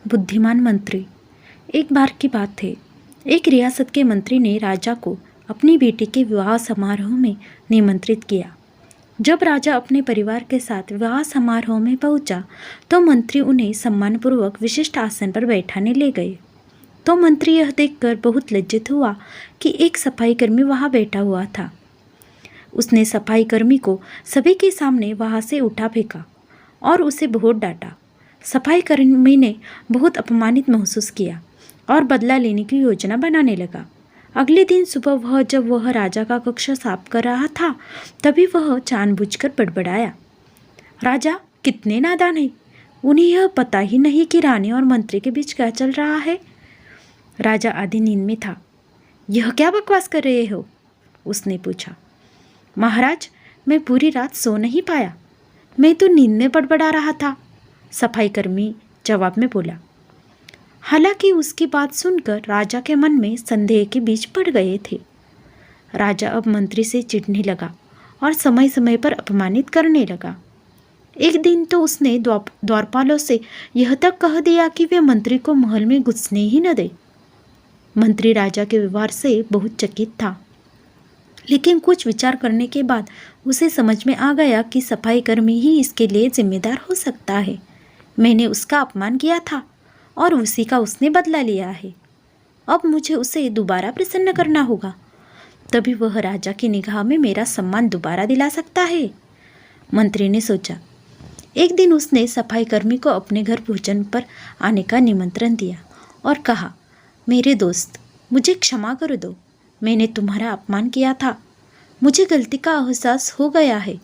बुद्धिमान मंत्री। एक बार की बात है, एक रियासत के मंत्री ने राजा को अपनी बेटी के विवाह समारोह में निमंत्रित किया। जब राजा अपने परिवार के साथ विवाह समारोह में पहुंचा, तो मंत्री उन्हें सम्मानपूर्वक विशिष्ट आसन पर बैठाने ले गए। तो मंत्री यह देखकर बहुत लज्जित हुआ कि एक सफाईकर्मी वहां बैठा हुआ था। उसने सफाईकर्मी को सभी के सामने वहां से उठा फेंका और उसे बहुत डांटा। सफाईकर्मी ने बहुत अपमानित महसूस किया और बदला लेने की योजना बनाने लगा। अगले दिन सुबह जब वह राजा का कक्ष साफ कर रहा था, तभी वह जानबूझकर बड़बड़ाया, राजा कितने नादान हैं, उन्हें यह पता ही नहीं कि रानी और मंत्री के बीच क्या चल रहा है। राजा आधी नींद में था। यह क्या बकवास कर रहे हो? उसने पूछा। महाराज, मैं पूरी रात सो नहीं पाया, मैं तो नींद में बड़बड़ा रहा था, सफाईकर्मी जवाब में बोला। हालांकि उसकी बात सुनकर राजा के मन में संदेह के बीज पड़ गए थे। राजा अब मंत्री से चिढ़ने लगा और समय समय पर अपमानित करने लगा। एक दिन तो उसने द्वारपालों से यह तक कह दिया कि वे मंत्री को महल में घुसने ही न दे। मंत्री राजा के व्यवहार से बहुत चकित था, लेकिन कुछ विचार करने के बाद उसे समझ में आ गया कि सफाईकर्मी ही इसके लिए जिम्मेदार हो सकता है। मैंने उसका अपमान किया था और उसी का उसने बदला लिया है। अब मुझे उसे दोबारा प्रसन्न करना होगा, तभी वह राजा की निगाह में मेरा सम्मान दोबारा दिला सकता है, मंत्री ने सोचा। एक दिन उसने सफाईकर्मी को अपने घर भोजन पर आने का निमंत्रण दिया और कहा, मेरे दोस्त, मुझे क्षमा कर दो, मैंने तुम्हारा अपमान किया था। मुझे गलती का एहसास हो गया है।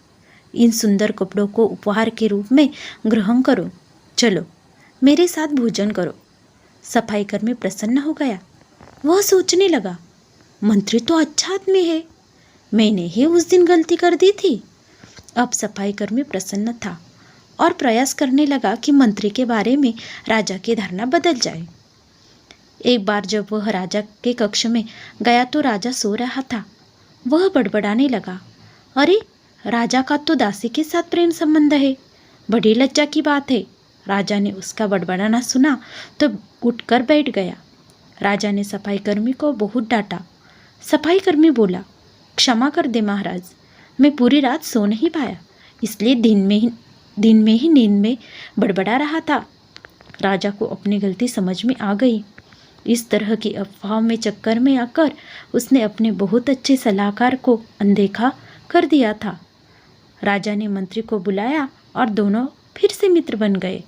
इन सुंदर कपड़ों को उपहार के रूप में ग्रहण करो। चलो मेरे साथ भोजन करो। सफाईकर्मी प्रसन्न हो गया। वह सोचने लगा, मंत्री तो अच्छा आदमी है, मैंने ही उस दिन गलती कर दी थी। अब सफाईकर्मी प्रसन्न था और प्रयास करने लगा कि मंत्री के बारे में राजा की धारणा बदल जाए। एक बार जब वह राजा के कक्ष में गया तो राजा सो रहा था। वह बड़बड़ाने लगा, अरे राजा का तो दासी के साथ प्रेम संबंध है, बड़ी लज्जा की बात है। राजा ने उसका बड़बड़ाना सुना तो उठकर बैठ गया। राजा ने सफाईकर्मी को बहुत डांटा। सफाईकर्मी बोला, क्षमा कर दे महाराज, मैं पूरी रात सो नहीं पाया, इसलिए दिन में ही नींद में बड़बड़ा रहा था। राजा को अपनी गलती समझ में आ गई। इस तरह की अफवाह में चक्कर में आकर उसने अपने बहुत अच्छे सलाहकार को अनदेखा कर दिया था। राजा ने मंत्री को बुलाया और दोनों फिर से मित्र बन गए।